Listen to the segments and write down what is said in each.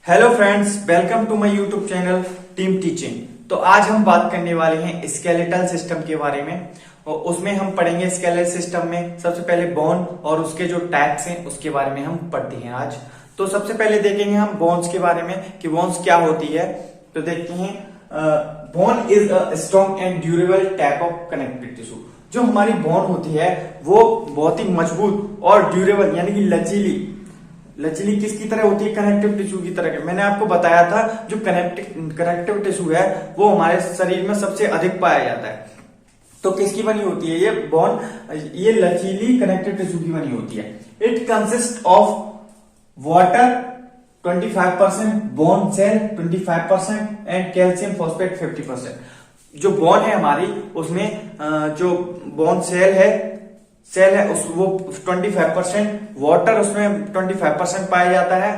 Hello friends, welcome to my YouTube channel team teaching. तो आज हम बात करने वाले हैं स्केलेटल सिस्टम के बारे में और उसमें हम पढ़ेंगे स्केलेटल सिस्टम में सबसे पहले बोन और उसके जो टाइप्स हैं उसके बारे में हम पढ़ते हैं आज। तो सबसे पहले देखेंगे हम बोन्स के बारे में कि बोन्स क्या होती है। तो देखते हैं bone is a strong and durable type of connective tissue. जो हमारी बोन होती है वो बहुत ही मजबूत और ड्यूरेबल यानी कि लचीली किसकी तरह होती है? कनेक्टिव टिश्यू की तरह। मैंने आपको बताया था जो कनेक्टिव टिश्यू है वो हमारे शरीर में सबसे अधिक पाया जाता है। तो किसकी बनी होती है ये बोन? ये लचीली कनेक्टिव टिश्यू की बनी होती है। It consist of water 25%, bone cell 25% and calcium phosphate 50%। जो बोन है हमारी उसमें जो बोन सेल है उस वो 25%, वाटर उसमें 25% पाया जाता है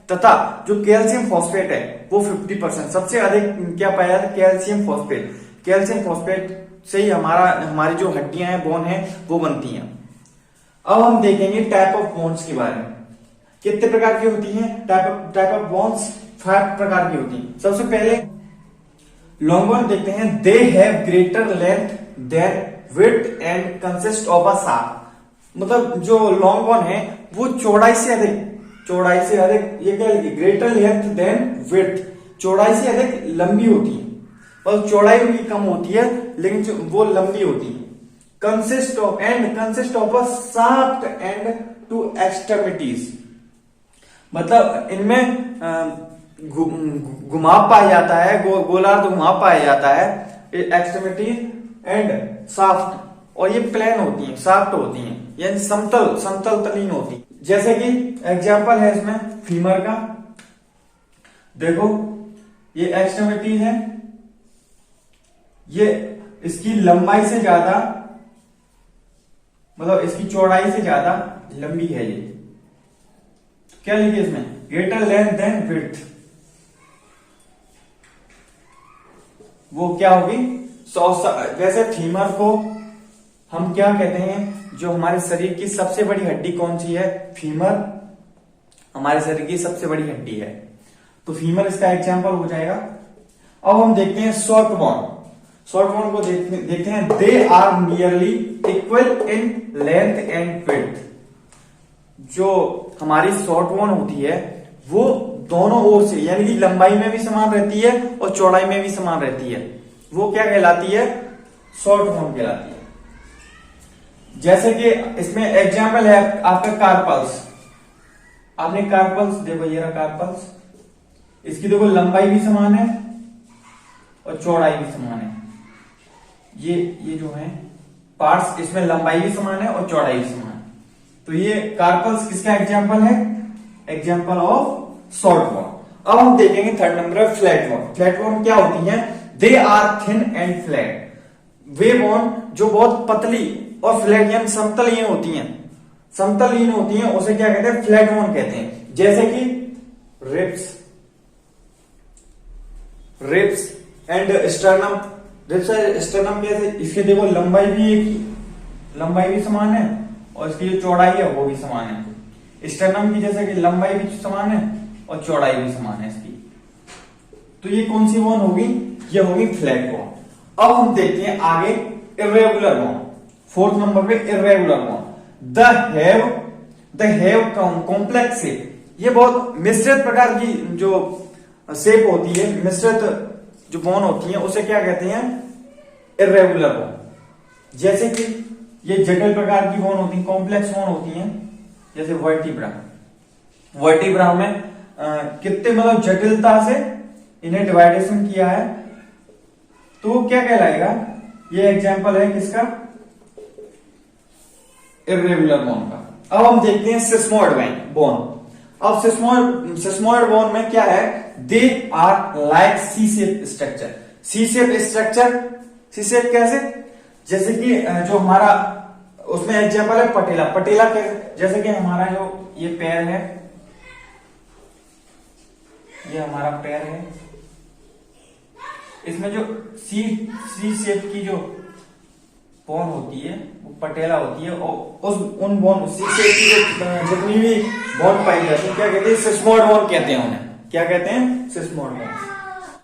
तथा जो कैल्शियम फॉस्फेट है वो 50%। सबसे अधिक क्या पाया जाता है? Calcium phosphate. कैल्शियम फॉस्फेट से ही हमारी जो हड्डियां हैं बोन है वो बनती हैं। अब हम देखेंगे टाइप ऑफ बोन्स के बारे में। कितने प्रकार की होती हैं टाइप ऑफ बोन्स? 5 प्रकार की होती हैं। सबसे पहले लॉन्ग बोन देखते हैं। They have greater length than width and consist of a shaft. मतलब जो लॉन्ग बोन है वो चौड़ाई से अधिक ये क्या लिखी? Greater length than width. चौड़ाई से अधिक लंबी होती है और चौड़ाई उनकी कम होती है लेकिन वो लंबी होती है। Consist of a shaft and 2 extremities. मतलब इनमें घुमाव पाया जाता है, गोलार्ध घुमाव पाया जाता है। एक्सट्रीमिटी एंड शाफ्ट, और ये प्लेन होती हैं, शाफ्ट होती हैं यानी समतल तलीन होती है। जैसे कि एग्जांपल है इसमें फीमर का। देखो ये एक्सट्रीमिटी है, ये इसकी लंबाई से ज्यादा मतलब इसकी चौड़ाई से ज्यादा लंबी है। ये क्या लिखिए इसमें? Greater length than width. वो क्या होगी? वैसे फीमर को हम क्या कहते हैं? जो हमारे शरीर की सबसे बड़ी हड्डी कौन सी है? फीमर हमारे शरीर की सबसे बड़ी हड्डी है, तो फीमर इसका एग्जांपल हो जाएगा। अब हम देखते हैं शॉर्ट बोन। शॉर्ट बोन को देखते हैं। They are nearly equal in length and width. जो हमारी शॉर्ट बोन होती है वो दोनों ओर से यानी कि लंबाई में भी समान रहती है और चौड़ाई में भी समान रहती है। वो क्या कहलाती है? शॉर्ट बोन कहलाती है। जैसे कि इसमें एग्जांपल है आपका कार्पल्स। आपने कार्पल्स देखो, ये रहा कार्पल्स। इसकी देखो लंबाई भी समान है और चौड़ाई भी समान है। ये जो है पार्ट्स, इसमें लंबाई भी समान है और चौड़ाई भी समान है। तो ये कार्पल्स किसका एग्जांपल है? Example of short bone. अब हम देखेंगे third number flat bone. Flat bone क्या होती है? They are thin and flat. वे बोन जो बहुत पतली और फ्लैट यानी समतलहीन होती हैं उसे क्या कहते हैं? फ्लैट बोन कहते हैं। जैसे कि ribs and sternum. Ribs and sternum कैसे? इसके देखो लंबाई भी समान है और इसकी जो चौड़ाई है वो भी समान है। स्टर्नम की जैसे कि लंबाई भी समान है और चौड़ाई भी समान है इसकी। तो ये कौन सी बोन होगी? ये होगी फ्लैट बोन। अब हम देखते हैं आगे इर्रेगुलर बोन। 4th नंबर पे irregular bone. The have complex shape. ये बहुत मिश्रित प्रकार की जो शेप होती है, मिश्रित जो बोन होती है उसे क्या कहते हैं? Irregular bone. जैसे कि ये जटिल प्रकार की बोन होती है, कॉम्प्लेक्स बोन होती है। जैसे वर्टिब्रा में कितने मतलब जटिलता से इन्हें डिवाइडेशन किया है, तो क्या कहलाएगा? ये एग्जांपल है किसका? इर्रेगुलर बोन का। अब हम देखते हैं सिस्मोइड बोन। अब सिस्मोइड बोन में क्या है? They are like C shape structure. C shape कैसे? जैसे कि जो हमारा उसमें एग्जांपल है पटेला कैसे? जैसे कि हमारा जो ये पैर है, ये हमारा पैर है, इसमें जो सी शेप की जो बोन होती है वो पटेला होती है और उन बोन सी शेप की जितनी भी बोन पाई जाती है क्या कहते हैं? सिस्मोइड बोन कहते हैं उन्हें। क्या कहते हैं, सिस्मोड में।